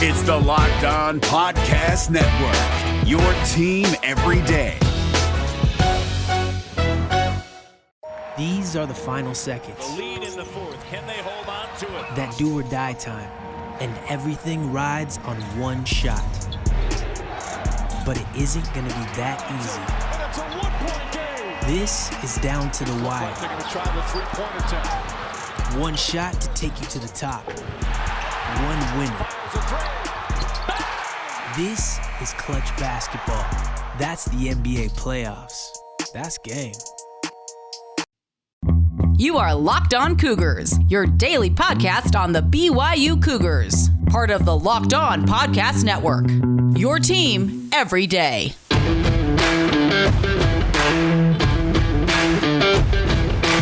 It's the Locked On Podcast Network, your team every day. These are the final seconds. The lead in the fourth. Can they hold on to it? That do or die time. And everything rides on one shot. But it isn't going to be that easy. And it's a one-point game. This is down to the wire. They're going to try the three-pointer attempt. One shot to take you to the top. One winner. This is clutch basketball. That's the NBA playoffs. That's game. You are Locked On Cougars, your daily podcast on the BYU Cougars. Part of the Locked On Podcast Network. Your team every day.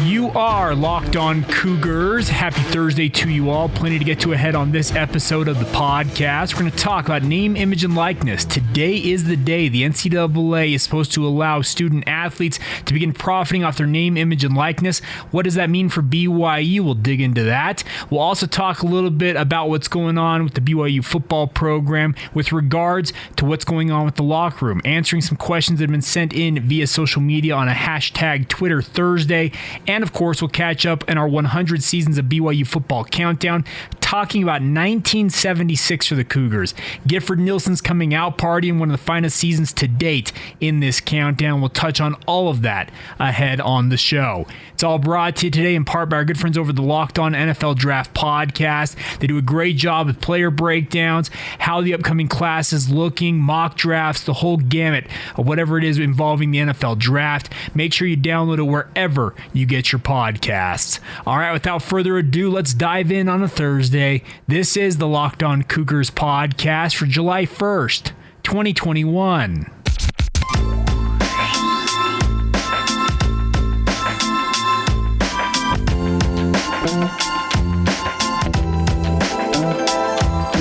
You are Locked On Cougars. Happy Thursday to you all. Plenty to get to ahead on this episode of the podcast. We're going to talk about name, image, and likeness. Today is the day the NCAA is supposed to allow student athletes to begin profiting off their name, image, and likeness. What does that mean for BYU? We'll dig into that. We'll also talk a little bit about what's going on with the BYU football program with regards to what's going on with the locker room, answering some questions that have been sent in via social media on a hashtag Twitter Thursday. And of course, we'll catch up in our 100 seasons of BYU football countdown, talking about 1976 for the Cougars. Gifford Nielsen's coming out party in one of the finest seasons to date in this countdown. We'll touch on all of that ahead on the show. It's all brought to you today in part by our good friends over the Locked On NFL Draft podcast. They do a great job with player breakdowns, how the upcoming class is looking, mock drafts, the whole gamut of whatever it is involving the NFL draft. Make sure you download it wherever you get your podcasts. All right, without further ado, let's dive in on a Thursday. This is the Locked On Cougars podcast for July 1st, 2021.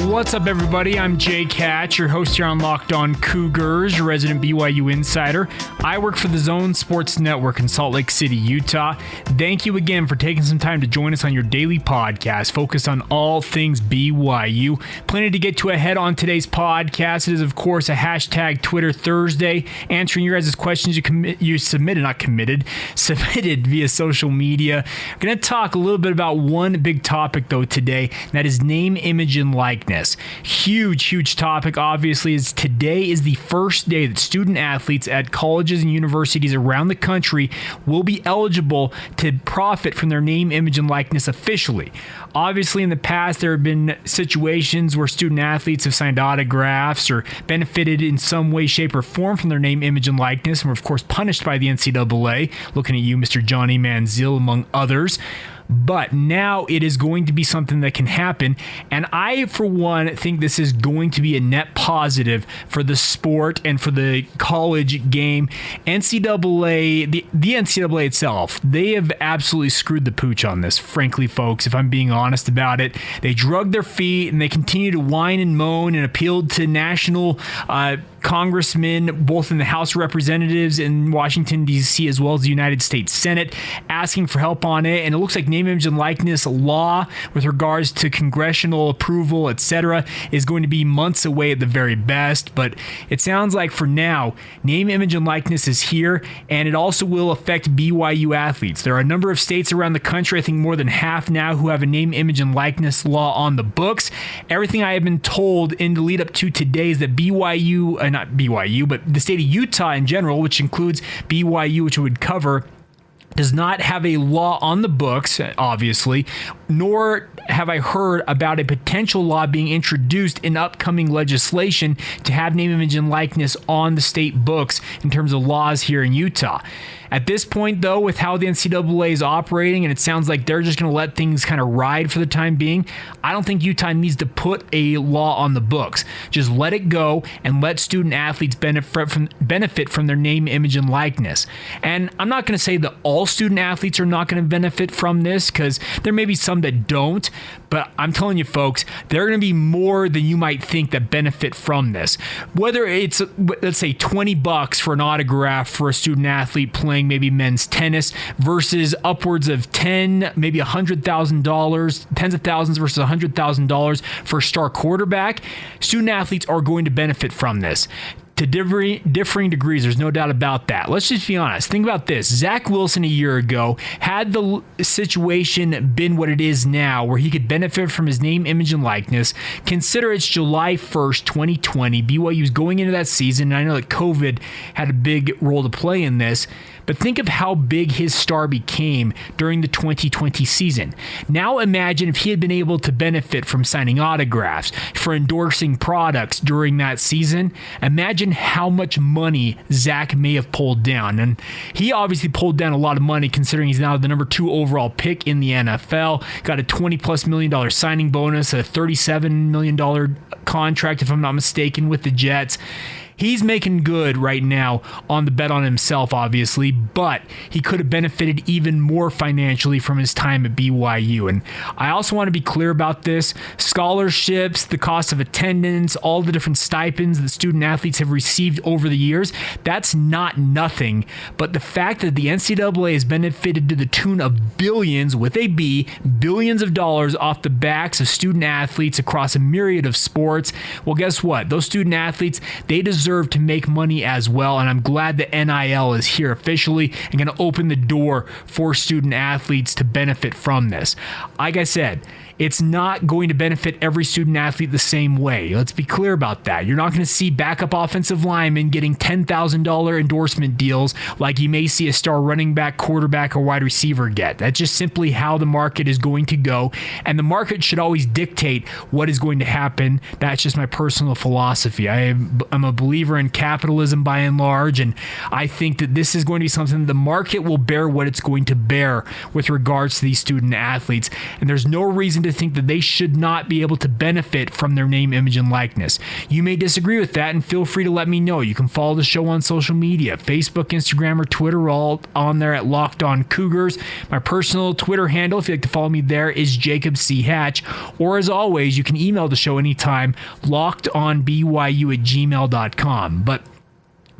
What's up, everybody? I'm Jake Hatch, your host here on Locked On Cougars, your resident BYU insider. I work for the Zone Sports Network in Salt Lake City, Utah. Thank you again for taking some time to join us on your daily podcast focused on all things BYU. Plenty to get to ahead on today's podcast. It is, of course, a hashtag Twitter Thursday, answering your guys' questions you submitted via social media. We're going to talk a little bit about one big topic, though, today, and that is name, image, and likeness. Huge topic, obviously, as today is the first day that student athletes at colleges and universities around the country will be eligible to profit from their name, image, and likeness officially. Obviously, in the past, there have been situations where student athletes have signed autographs or benefited in some way, shape, or form from their name, image, and likeness, and were, of course, punished by the NCAA. Looking at you, Mr. Johnny Manziel, among others. But now it is going to be something that can happen. And I, for one, think this is going to be a net positive for the sport and for the college game. NCAA, the NCAA itself, they have absolutely screwed the pooch on this, frankly, folks, if I'm being honest about it. They drug their feet and they continue to whine and moan and appealed to national congressmen, both in the House of Representatives in Washington, D.C., as well as the United States Senate, asking for help on it. And it looks like name, image, and likeness law with regards to congressional approval, etc., is going to be months away at the very best. But it sounds like for now, name, image, and likeness is here, and it also will affect BYU athletes. There are a number of states around the country, I think more than half now, who have a name, image, and likeness law on the books. Everything I have been told in the lead up to today is that BYU, not BYU, but the state of Utah in general, which includes BYU, which would cover, does not have a law on the books, obviously, nor have I heard about a potential law being introduced in upcoming legislation to have name, image, and likeness on the state books in terms of laws here in Utah. At this point, though, with how the NCAA is operating, and it sounds like they're just going to let things kind of ride for the time being, I don't think Utah needs to put a law on the books. Just let it go and let student athletes benefit from their name, image, and likeness. And I'm not going to say that all student athletes are not going to benefit from this, because there may be some that don't, but I'm telling you folks, there are going to be more than you might think that benefit from this. Whether it's, let's say, $20 for an autograph for a student athlete playing maybe men's tennis versus upwards of maybe $100,000, tens of thousands versus $100,000 for a star quarterback, student athletes are going to benefit from this. To differing degrees, there's no doubt about that. Let's just be honest. Think about this. Zach Wilson a year ago, had the situation been what it is now, where he could benefit from his name, image, and likeness, consider it's July 1st, 2020. BYU's going into that season, and I know that COVID had a big role to play in this, but think of how big his star became during the 2020 season. Now imagine if he had been able to benefit from signing autographs, for endorsing products during that season. Imagine how much money Zach may have pulled down. And he obviously pulled down a lot of money, considering he's now the number 2 overall pick in the NFL, got a $20+ million signing bonus, a $37 million contract, if I'm not mistaken, with the Jets. He's making good right now on the bet on himself, obviously, but he could have benefited even more financially from his time at BYU. And I also want to be clear about this. Scholarships, the cost of attendance, all the different stipends that student athletes have received over the years, that's not nothing. But the fact that the NCAA has benefited to the tune of billions, with a B, billions of dollars off the backs of student athletes across a myriad of sports, well, guess what? Those student athletes, they deserve to make money as well, and I'm glad that NIL is here officially and going to open the door for student athletes to benefit from this. Like I said, it's not going to benefit every student athlete the same way. Let's be clear about that. You're not going to see backup offensive linemen getting $10,000 endorsement deals like you may see a star running back, quarterback, or wide receiver get. That's just simply how the market is going to go, and the market should always dictate what is going to happen. That's just my personal philosophy. I'm a believer in capitalism by and large, and I think that this is going to be something the market will bear what it's going to bear with regards to these student athletes, and there's no reason to think that they should not be able to benefit from their name, image, and likeness. You may disagree with that, and feel free to let me know. You can follow the show on social media, Facebook, Instagram, or Twitter, all on there at Locked On Cougars. My personal Twitter handle, if you'd like to follow me there, is Jacob C. Hatch. Or as always, you can email the show anytime, lockedonbyu@gmail.com. But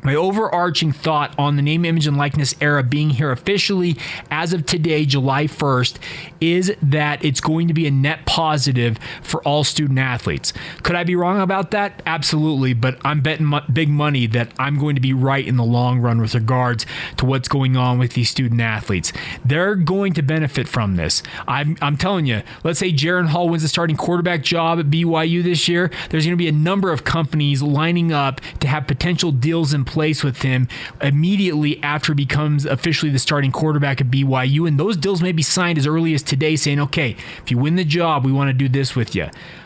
my overarching thought on the name, image, and likeness era being here officially as of today, July 1st, is that it's going to be a net positive for all student athletes. Could I be wrong about that? Absolutely, but I'm betting big money that I'm going to be right in the long run with regards to what's going on with these student athletes. They're going to benefit from this. I'm telling you, let's say Jaron Hall wins the starting quarterback job at BYU this year, there's going to be a number of companies lining up to have potential deals in place with him immediately after he becomes officially the starting quarterback at BYU, and those deals may be signed as early as today, saying, okay, if you win the job, we want to do this with you.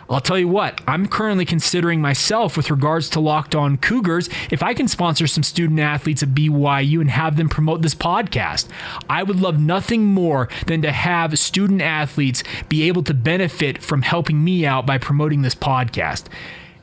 I'll tell you what, I'm currently considering myself, with regards to Locked On Cougars, if I can sponsor some student athletes at BYU and have them promote this podcast. I would love nothing more than to have student athletes be able to benefit from helping me out by promoting this podcast.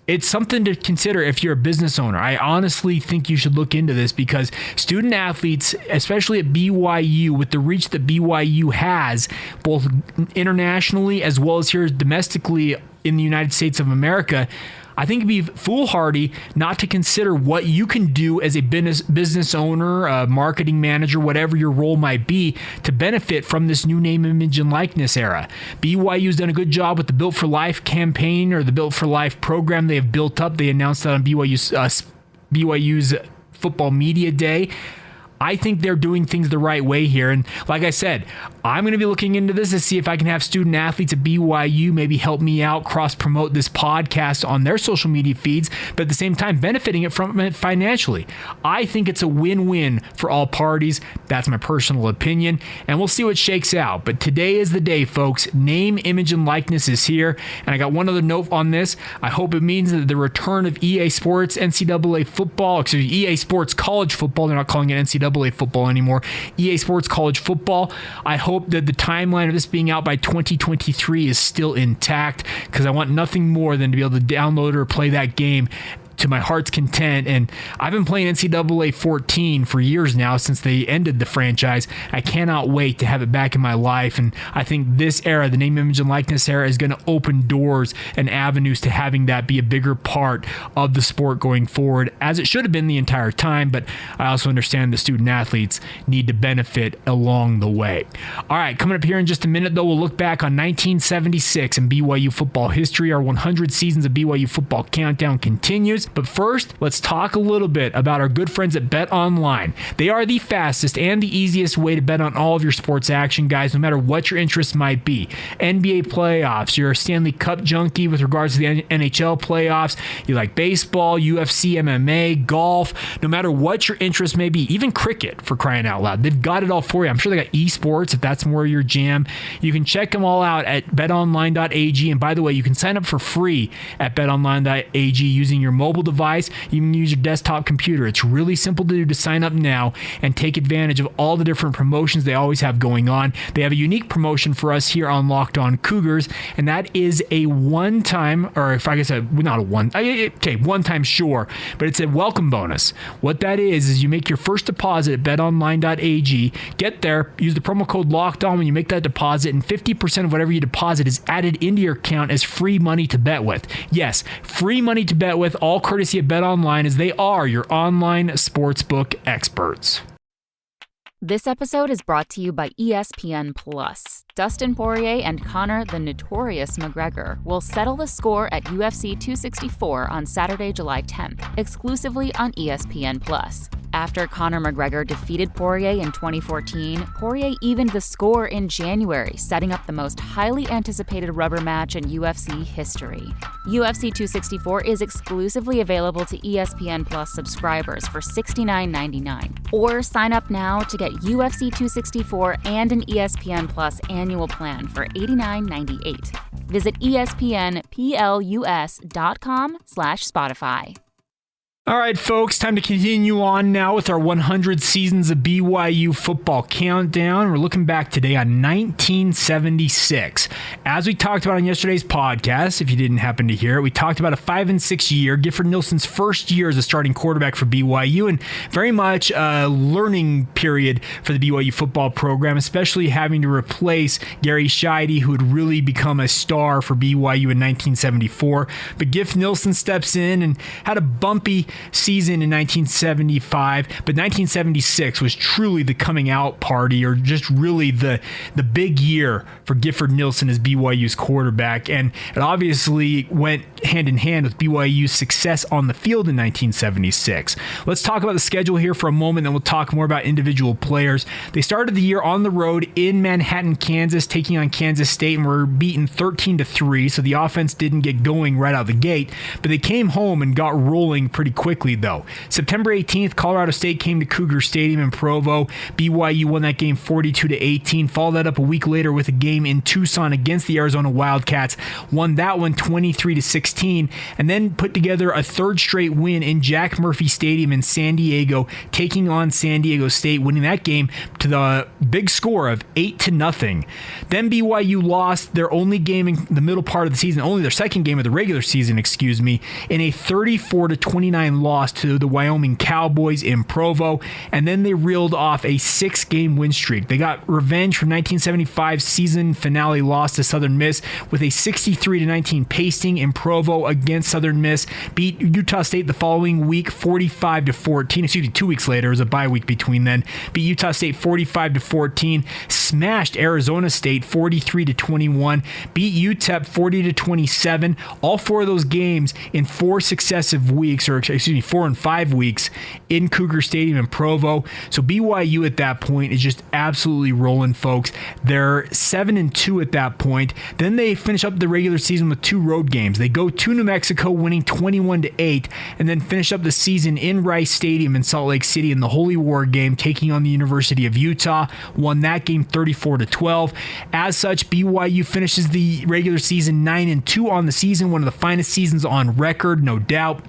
It's something to consider if you're a business owner. I honestly think you should look into this, because student athletes, especially at BYU, with the reach that BYU has, both internationally as well as here domestically in the United States of America, I think it'd be foolhardy not to consider what you can do as a business owner, a marketing manager, whatever your role might be, to benefit from this new name, image, and likeness era. BYU's done a good job with the Built for Life campaign, or the Built for Life program they have built up. They announced that on BYU's Football Media Day. I think they're doing things the right way here. And like I said, I'm going to be looking into this to see if I can have student athletes at BYU maybe help me out, cross-promote this podcast on their social media feeds, but at the same time benefiting from it financially. I think it's a win-win for all parties. That's my personal opinion, and we'll see what shakes out. But today is the day, folks. Name, image, and likeness is here. And I got one other note on this. I hope it means that the return of EA Sports NCAA football, EA Sports college football, they're not calling it NCAA football anymore, EA Sports college football. I hope that the timeline of this being out by 2023 is still intact, because I want nothing more than to be able to download or play that game to my heart's content. And I've been playing NCAA 14 for years now since they ended the franchise. I cannot wait to have it back in my life. And I think this era, the name, image, and likeness era, is going to open doors and avenues to having that be a bigger part of the sport going forward, as it should have been the entire time. But I also understand the student athletes need to benefit along the way. All right, coming up here in just a minute, though, we'll look back on 1976 in BYU football history. Our 100 seasons of BYU football countdown continues. But first, let's talk a little bit about our good friends at Bet Online. They are the fastest and the easiest way to bet on all of your sports action, guys, no matter what your interests might be. NBA playoffs, you're a Stanley Cup junkie with regards to the NHL playoffs, you like baseball, UFC, MMA, golf, no matter what your interest may be, even cricket, for crying out loud. They've got it all for you. I'm sure they got esports if that's more your jam. You can check them all out at betonline.ag. And by the way, you can sign up for free at betonline.ag using your mobile device. You can use your desktop computer. It's really simple to do to sign up now and take advantage of all the different promotions they always have going on. They have a unique promotion for us here on Locked On Cougars, and that is a one-time, or if I guess not a one, okay, one-time sure, but it's a welcome bonus. What that is you make your first deposit at betonline.ag, get there, use the promo code Locked On when you make that deposit, and 50% of whatever you deposit is added into your account as free money to bet with. Yes, free money to bet with, all courtesy of BetOnline, as they are your online sportsbook experts. This episode is brought to you by ESPN Plus. Dustin Poirier and Conor the Notorious McGregor will settle the score at UFC 264 on Saturday, July 10th, exclusively on ESPN Plus. After Conor McGregor defeated Poirier in 2014, Poirier evened the score in January, setting up the most highly anticipated rubber match in UFC history. UFC 264 is exclusively available to ESPN Plus subscribers for $69.99. Or sign up now to get UFC 264 and an ESPN Plus annual plan for $89.98. Visit espnplus.com/Spotify. All right, folks, time to continue on now with our 100 seasons of BYU football countdown. We're looking back today on 1976. As we talked about on yesterday's podcast, if you didn't happen to hear it, we talked about a 5-6 year, Gifford Nilsson's first year as a starting quarterback for BYU, and very much a learning period for the BYU football program, especially having to replace Gary Scheide, who had really become a star for BYU in 1974. But Giff Nilsson steps in and had a bumpy season in 1975, but 1976 was truly the coming out party, or just really the big year for Gifford Nilsson as BYU's quarterback, and it obviously went hand in hand with BYU's success on the field in 1976. Let's talk about the schedule here for a moment, then we'll talk more about individual players. They started the year on the road in Manhattan, Kansas, taking on Kansas State, and were beaten 13-3, so the offense didn't get going right out of the gate, but they came home and got rolling pretty quickly, though. September 18th, Colorado State came to Cougar Stadium in Provo. BYU won that game 42-18. Followed that up a week later with a game in Tucson against the Arizona Wildcats. Won that one 23-16, and then put together a third straight win in Jack Murphy Stadium in San Diego, taking on San Diego State, winning that game to the big score of 8-0. Then BYU lost their only game in the middle part of the season, only their second game of the regular season, in a 34-29 loss to the Wyoming Cowboys in Provo, and then they reeled off a 6-game win streak. They got revenge from 1975's season finale loss to Southern Miss with a 63-19 pasting in Provo against Southern Miss. Beat Utah State the following week 45-14. 2 weeks later, it was a bye week between then. Beat Utah State 45-14. Smashed Arizona State 43-21. Beat UTEP 40-27. All four of those games in 4 successive weeks, 4 and 5 weeks in Cougar Stadium in Provo. So BYU at that point is just absolutely rolling, folks. They're 7-2 at that point. Then they finish up the regular season with 2 road games. They go to New Mexico, winning 21-8, and then finish up the season in Rice Stadium in Salt Lake City in the Holy War game, taking on the University of Utah. Won that game 34-12. As such, BYU finishes the regular season 9-2 on the season, one of the finest seasons on record, no doubt.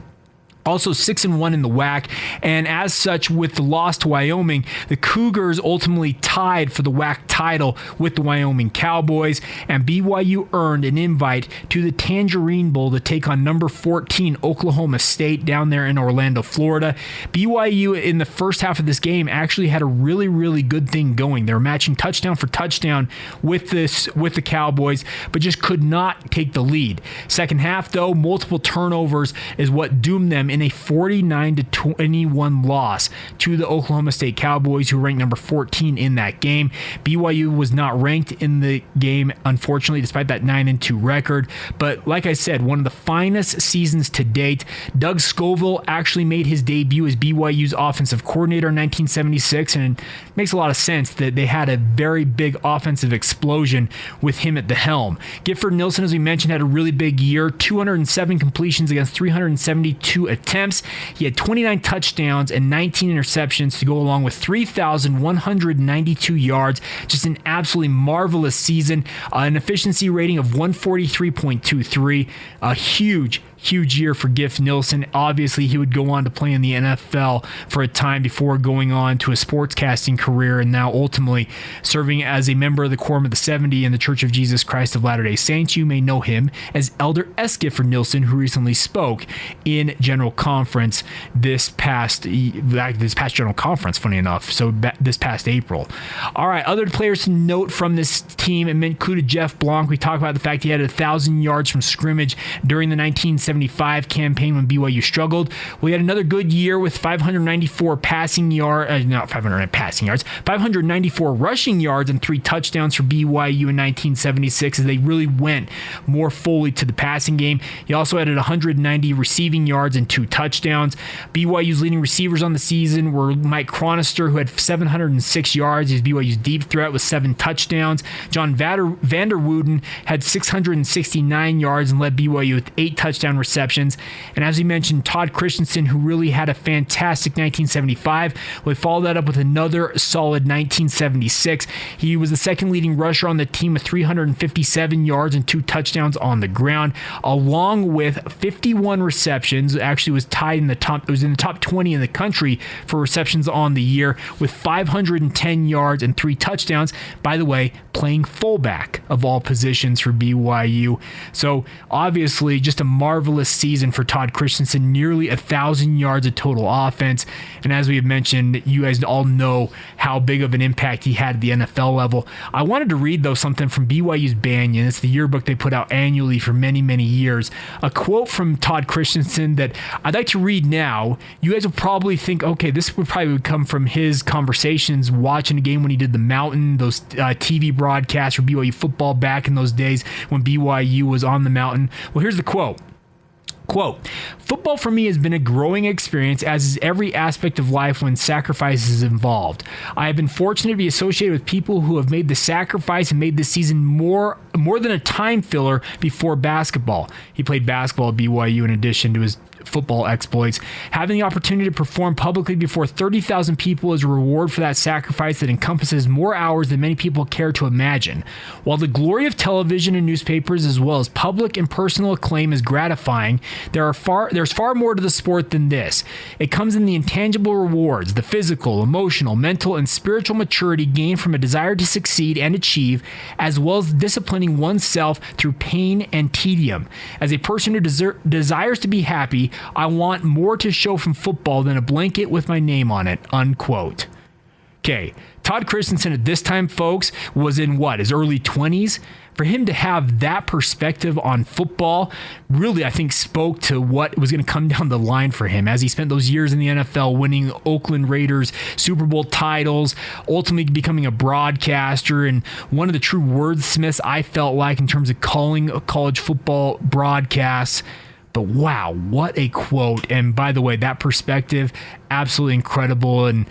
Also 6-1 in the WAC, and as such, with the loss to Wyoming, the Cougars ultimately tied for the WAC title with the Wyoming Cowboys, and BYU earned an invite to the Tangerine Bowl to take on number 14 Oklahoma State down there in Orlando, Florida. BYU in the first half of this game actually had a really, really good thing going. They were matching touchdown for touchdown with the Cowboys, but just could not take the lead. Second half, though, multiple turnovers is what doomed them in a 49-21 loss to the Oklahoma State Cowboys, who ranked number 14 in that game. BYU was not ranked in the game, unfortunately, despite that 9-2 record. But like I said, one of the finest seasons to date. Doug Scoville actually made his debut as BYU's offensive coordinator in 1976, and it makes a lot of sense that they had a very big offensive explosion with him at the helm. Gifford Nielsen, as we mentioned, had a really big year, 207 completions against 372 attempts. He had 29 touchdowns and 19 interceptions to go along with 3,192 yards. Just an absolutely marvelous season. An efficiency rating of 143.23. A huge year for Giff Nielsen. Obviously, he would go on to play in the NFL for a time before going on to a sportscasting career, and now ultimately serving as a member of the Quorum of the 70 in the Church of Jesus Christ of Latter-day Saints. You may know him as Elder S. Gifford Nielsen, who recently spoke in General Conference this past General Conference, funny enough, so this past April. All right, other players to note from this team, it included Jeff Blanc. We talked about the fact he had 1,000 yards from scrimmage during the 1975 campaign when BYU struggled. We had another good year with 594 594 rushing yards and 3 touchdowns for BYU in 1976 as they really went more fully to the passing game. He also added 190 receiving yards and 2 touchdowns. BYU's leading receivers on the season were Mike Chronister, who had 706 yards. He's BYU's deep threat with 7 touchdowns. John Vanderwooden had 669 yards and led BYU with 8 touchdown receptions. And as we mentioned, Todd Christensen, who really had a fantastic 1975, would follow that up with another solid 1976. He was the second leading rusher on the team with 357 yards and 2 touchdowns on the ground, along with 51 receptions. Actually was tied in the top, it was in the top 20 in the country for receptions on the year, with 510 yards and 3 touchdowns. By the way, playing fullback of all positions for BYU. So obviously just a marvelous season for Todd Christensen, nearly 1,000 yards of total offense. And as we have mentioned, you guys all know how big of an impact he had at the NFL level. I wanted to read, though, something from BYU's Banyan. It's the yearbook they put out annually for many, many years. A quote from Todd Christensen that I'd like to read now. You guys will probably think, okay, this would probably come from his conversations watching a game when he did the Mountain, those TV broadcasts for BYU football back in those days when BYU was on the Mountain. Well, here's the quote. Quote, "Football for me has been a growing experience, as is every aspect of life when sacrifice is involved. I have been fortunate to be associated with people who have made the sacrifice and made this season more than a time filler before basketball." He played basketball at BYU in addition to his football exploits. "Having the opportunity to perform publicly before 30,000 people is a reward for that sacrifice that encompasses more hours than many people care to imagine. While the glory of television and newspapers, as well as public and personal acclaim, is gratifying, there's far more to the sport than this. It comes in the intangible rewards, the physical, emotional, mental, and spiritual maturity gained from a desire to succeed and achieve, as well as disciplining oneself through pain and tedium. As a person who desires to be happy, I want more to show from football than a blanket with my name on it," unquote. Okay, Todd Christensen at this time, folks, was in his early 20s. For him to have that perspective on football really, I think, spoke to what was going to come down the line for him as he spent those years in the NFL winning Oakland Raiders Super Bowl titles, ultimately becoming a broadcaster and one of the true wordsmiths, I felt like, in terms of calling college football broadcasts. But wow, what a quote. And by the way, that perspective absolutely incredible. And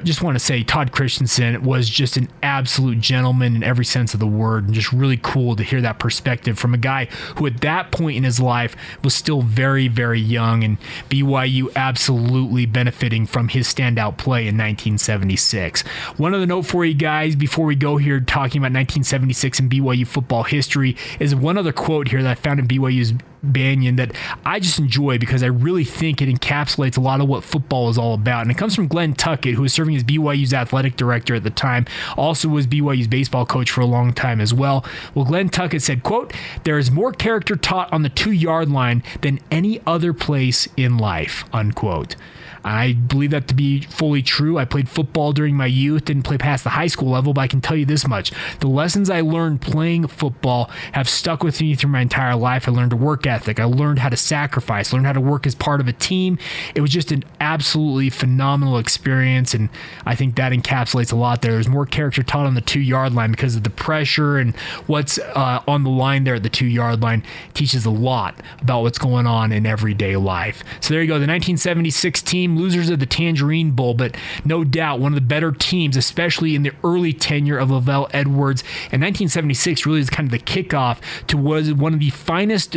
just want to say Todd Christensen was just an absolute gentleman in every sense of the word, and just really cool to hear that perspective from a guy who at that point in his life was still very, very young, and BYU absolutely benefiting from his standout play in 1976. One other note for you guys before we go here talking about 1976 and BYU football history is one other quote here that I found in BYU's Banyan that I just enjoy because I really think it encapsulates a lot of what football is all about. And it comes from Glenn Tuckett, who was serving as BYU's athletic director at the time, also was BYU's baseball coach for a long time as well. Well, Glenn Tuckett said, quote, "There is more character taught on the 2-yard line than any other place in life," unquote. I believe that to be fully true. I played football during my youth, didn't play past the high school level, but I can tell you this much. The lessons I learned playing football have stuck with me through my entire life. I learned a work ethic. I learned how to sacrifice, learned how to work as part of a team. It was just an absolutely phenomenal experience, and I think that encapsulates a lot there. There's more character taught on the 2-yard line because of the pressure and what's on the line there at the 2-yard line. It teaches a lot about what's going on in everyday life. So there you go, the 1976 team, losers of the Tangerine Bowl, but no doubt one of the better teams, especially in the early tenure of Lavelle Edwards. And 1976 really is kind of the kickoff to was one of the finest,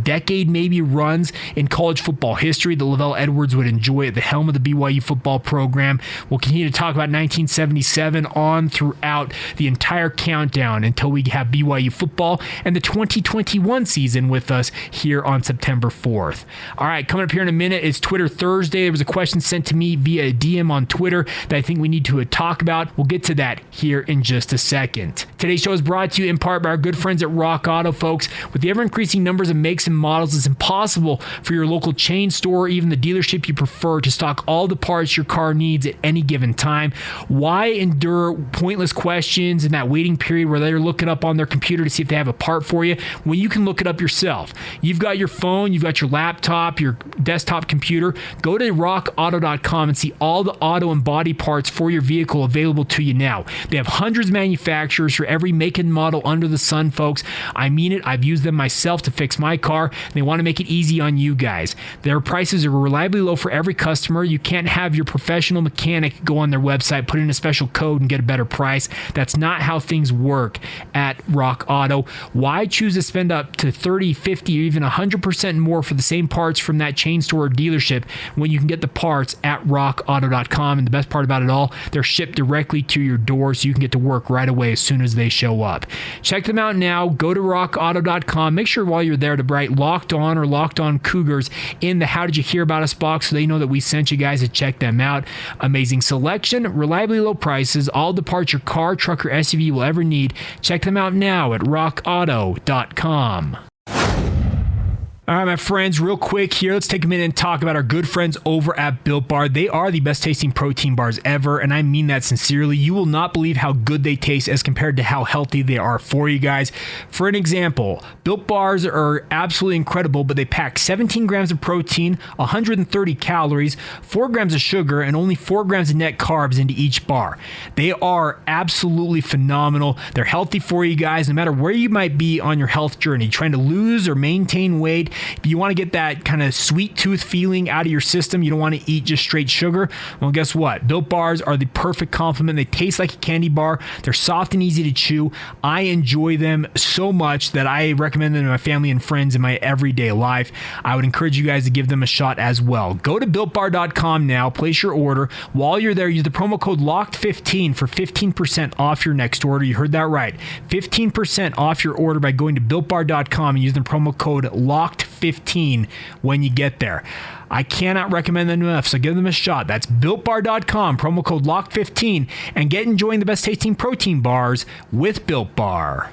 decade maybe runs in college football history that Lavelle Edwards would enjoy at the helm of the BYU football program. We'll continue to talk about 1977 on throughout the entire countdown until we have BYU football and the 2021 season with us here on September 4th. All right, coming up here in a minute, it's Twitter Thursday. There was a question sent to me via a DM on Twitter that I think we need to talk about. We'll get to that here in just a second. Today's show is brought to you in part by our good friends at Rock Auto, folks. With the ever-increasing numbers of makes and models, it's impossible for your local chain store or even the dealership you prefer to stock all the parts your car needs at any given time. Why endure pointless questions in that waiting period where they're looking up on their computer to see if they have a part for you when you can look it up yourself? You've got your phone, you've got your laptop, your desktop computer. Go to rockauto.com and see all the auto and body parts for your vehicle available to you now. They have hundreds of manufacturers for every make and model under the sun, folks. I mean it. I've used them myself to fix my car. They want to make it easy on you guys. Their prices are reliably low for every customer. You can't have your professional mechanic go on their website, put in a special code, and get a better price. That's not how things work at Rock Auto. Why choose to spend up to 30, 50, or even 100% more for the same parts from that chain store or dealership when you can get the parts at rockauto.com? And the best part about it all, they're shipped directly to your door so you can get to work right away as soon as they show up. Check them out now. Go to rockauto.com. Make sure while you're there to write Locked On or Locked On Cougars in the How Did You Hear About Us box so they know that we sent you guys to check them out. Amazing selection, reliably low prices, all the parts your car, truck, or SUV will ever need. Check them out now at rockauto.com. All right, my friends, real quick here, let's take a minute and talk about our good friends over at Built Bar. They are the best tasting protein bars ever, and I mean that sincerely. You will not believe how good they taste as compared to how healthy they are for you guys. For an example, Built Bars are absolutely incredible, but they pack 17 grams of protein, 130 calories, 4 grams of sugar, and only 4 grams of net carbs into each bar. They are absolutely phenomenal. They're healthy for you guys, no matter where you might be on your health journey, trying to lose or maintain weight. If you want to get that kind of sweet tooth feeling out of your system, you don't want to eat just straight sugar, well, guess what? Built Bars are the perfect complement. They taste like a candy bar. They're soft and easy to chew. I enjoy them so much that I recommend them to my family and friends in my everyday life. I would encourage you guys to give them a shot as well. Go to BuiltBar.com now, place your order. While you're there, use the promo code LOCKED15 for 15% off your next order. You heard that right. 15% off your order by going to BuiltBar.com and using the promo code LOCKED15 when you get there. I cannot recommend them enough, so give them a shot. That's BuiltBar.com, promo code LOCK15, and get enjoying the best tasting protein bars with Built Bar.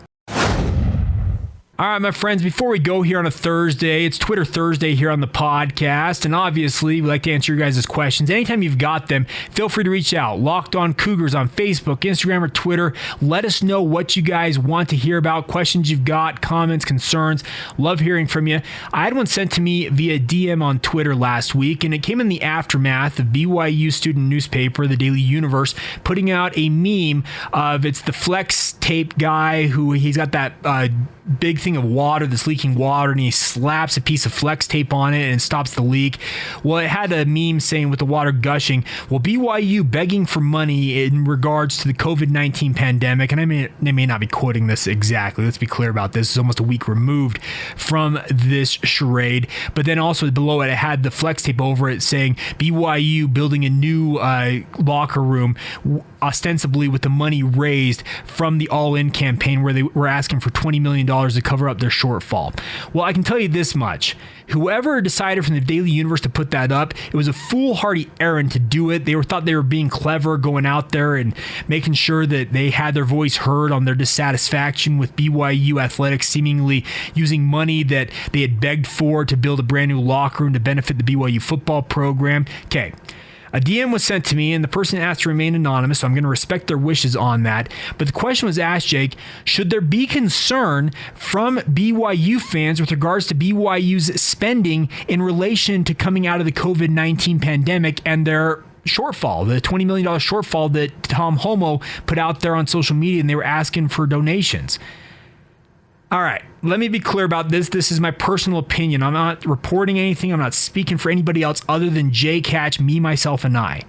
All right, my friends, before we go here on a Thursday, it's Twitter Thursday here on the podcast, and obviously we like to answer your guys' questions. Anytime you've got them, feel free to reach out. Locked On Cougars on Facebook, Instagram, or Twitter. Let us know what you guys want to hear about, questions you've got, comments, concerns. Love hearing from you. I had one sent to me via DM on Twitter last week, and it came in the aftermath of BYU student newspaper, the Daily Universe, putting out a meme of it's the flex tape guy who he's got that big thing of water that's leaking water, and he slaps a piece of flex tape on it and stops the leak. Well, it had a meme saying with the water gushing, well, BYU begging for money in regards to the COVID-19 pandemic. And they may not be quoting this exactly. Let's be clear about this. It's almost a week removed from this charade. But then also below it had the flex tape over it saying BYU building a new locker room, ostensibly with the money raised from the All In campaign, where they were asking for $20 million to cover up their shortfall. Well, I can tell you this much. Whoever decided from the Daily Universe to put that up, it was a foolhardy errand to do it. They thought they were being clever, going out there and making sure that they had their voice heard on their dissatisfaction with BYU athletics, seemingly using money that they had begged for to build a brand new locker room to benefit the BYU football program. Okay. A DM was sent to me, and the person asked to remain anonymous, so I'm going to respect their wishes on that. But the question was asked, Jake, should there be concern from BYU fans with regards to BYU's spending in relation to coming out of the COVID-19 pandemic and their shortfall, the $20 million shortfall that Tom Homo put out there on social media, and they were asking for donations? All right, let me be clear about this. This is my personal opinion. I'm not reporting anything. I'm not speaking for anybody else other than Jay Catch, me, myself, and I.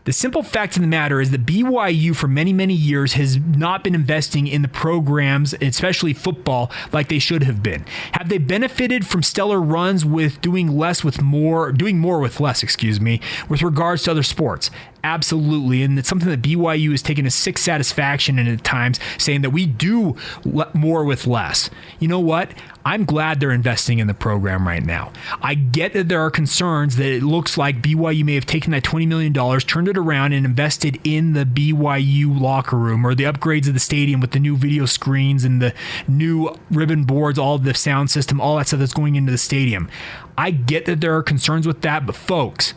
The simple fact of the matter is that BYU for many, many years has not been investing in the programs, especially football, like they should have been. Have they benefited from stellar runs with doing more with less, with regards to other sports? Absolutely. And it's something that BYU has taken a sick satisfaction in at times, saying that we do more with less. You know what? I'm glad they're investing in the program right now. I get that there are concerns that it looks like BYU may have taken that $20 million, turned it around, and invested in the BYU locker room or the upgrades of the stadium with the new video screens and the new ribbon boards, all of the sound system, all that stuff that's going into the stadium. I get that there are concerns with that, but folks,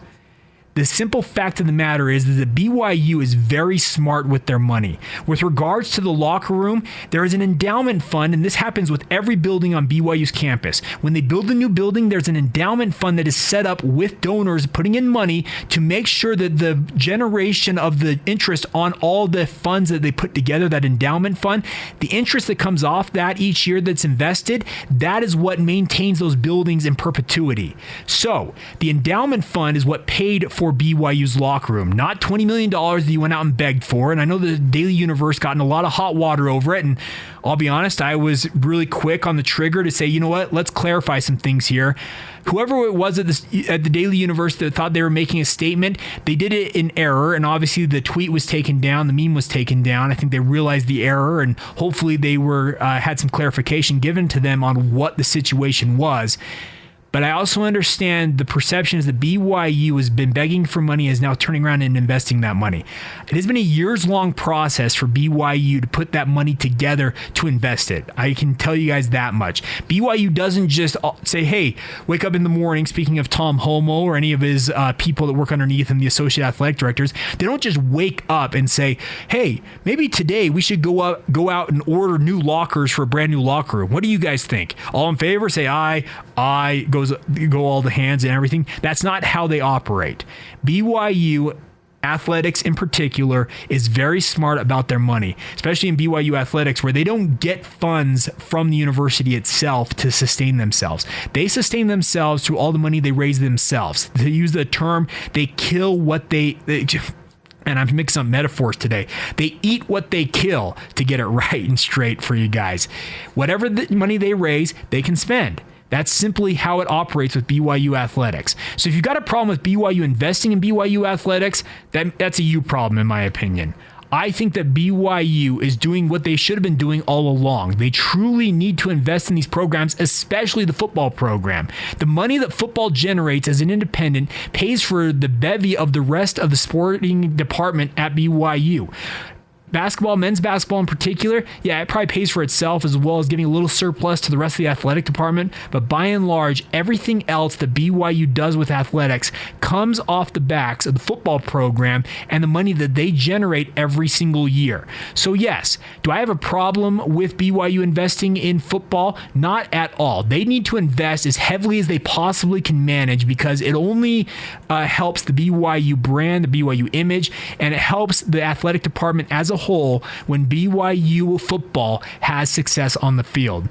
the simple fact of the matter is that the BYU is very smart with their money. With regards to the locker room, there is an endowment fund, and this happens with every building on BYU's campus. When they build a new building, there's an endowment fund that is set up with donors putting in money to make sure that the generation of the interest on all the funds that they put together, that endowment fund, the interest that comes off that each year that's invested, that is what maintains those buildings in perpetuity. So the endowment fund is what paid for BYU's locker room, not $20 million that you went out and begged for. And I know the Daily Universe got in a lot of hot water over it. And I'll be honest, I was really quick on the trigger to say, you know what, let's clarify some things here. Whoever it was at the Daily Universe that thought they were making a statement, they did it in error. And obviously the tweet was taken down, the meme was taken down. I think they realized the error, and hopefully they had some clarification given to them on what the situation was. But I also understand the perception is that BYU has been begging for money, is now turning around and investing that money. It has been a years-long process for BYU to put that money together to invest it. I can tell you guys that much. BYU doesn't just say, hey, wake up in the morning, speaking of Tom Homo or any of his people that work underneath him, the associate athletic directors, they don't just wake up and say, hey, maybe today we should go out and order new lockers for a brand new locker room. What do you guys think? All in favor? Say aye. Aye. Go all the hands and everything. That's not how they operate. BYU athletics in particular is very smart about their money, especially in BYU athletics, where they don't get funds from the university itself to sustain themselves. They sustain themselves through all the money they raise themselves. To use the term, they kill what they and I'm mixing up metaphors today. They eat what they kill to get it right and straight for you guys. Whatever the money they raise, they can spend. That's simply how it operates with BYU athletics. So if you've got a problem with BYU investing in BYU athletics, that's a you problem, in my opinion. I think that BYU is doing what they should have been doing all along. They truly need to invest in these programs, especially the football program. The money that football generates as an independent pays for the bevy of the rest of the sporting department at BYU. Basketball, men's basketball in particular, yeah, it probably pays for itself, as well as giving a little surplus to the rest of the athletic department. But by and large, everything else that BYU does with athletics comes off the backs of the football program and the money that they generate every single year. So yes, do I have a problem with BYU investing in football? Not at all. They need to invest as heavily as they possibly can manage, because it only helps the BYU brand, the BYU image, and it helps the athletic department as a whole when BYU football has success on the field.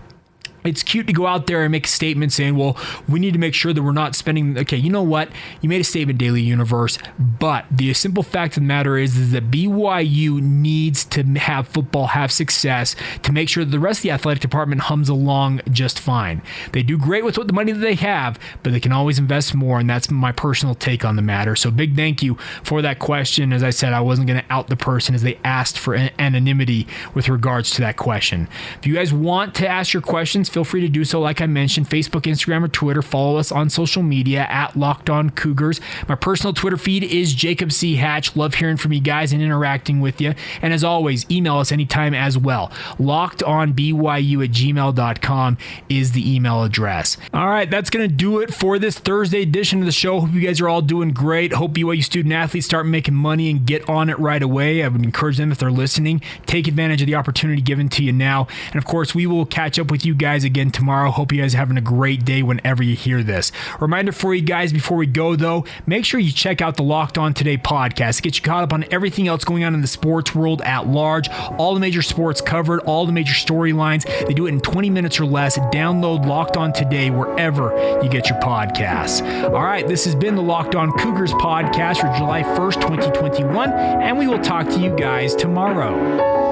It's cute to go out there and make a statement saying, well, we need to make sure that we're not spending. Okay, you know what? You made a statement, Daily Universe, but the simple fact of the matter is that BYU needs to have football have success to make sure that the rest of the athletic department hums along just fine. They do great with what the money that they have, but they can always invest more, and that's my personal take on the matter. So big thank you for that question. As I said, I wasn't going to out the person as they asked for anonymity with regards to that question. If you guys want to ask your questions, feel free to do so. Like I mentioned, Facebook, Instagram, or Twitter. Follow us on social media at Locked On Cougars. My personal Twitter feed is Jacob C. Hatch. Love hearing from you guys and interacting with you. And as always, email us anytime as well. LockedOnBYU@gmail.com is the email address. All right, that's going to do it for this Thursday edition of the show. Hope you guys are all doing great. Hope BYU student athletes start making money and get on it right away. I would encourage them, if they're listening, take advantage of the opportunity given to you now. And of course, we will catch up with you guys again tomorrow. Hope you guys are having a great day whenever you hear this. Reminder for you guys before we go, though, make sure you check out the Locked On Today podcast to get you caught up on everything else going on in the sports world at large. All the major sports covered, all the major storylines. They do it in 20 minutes or less. Download Locked On Today wherever you get your podcasts. All right, this has been the Locked On Cougars podcast for July 1st, 2021, and we will talk to you guys tomorrow.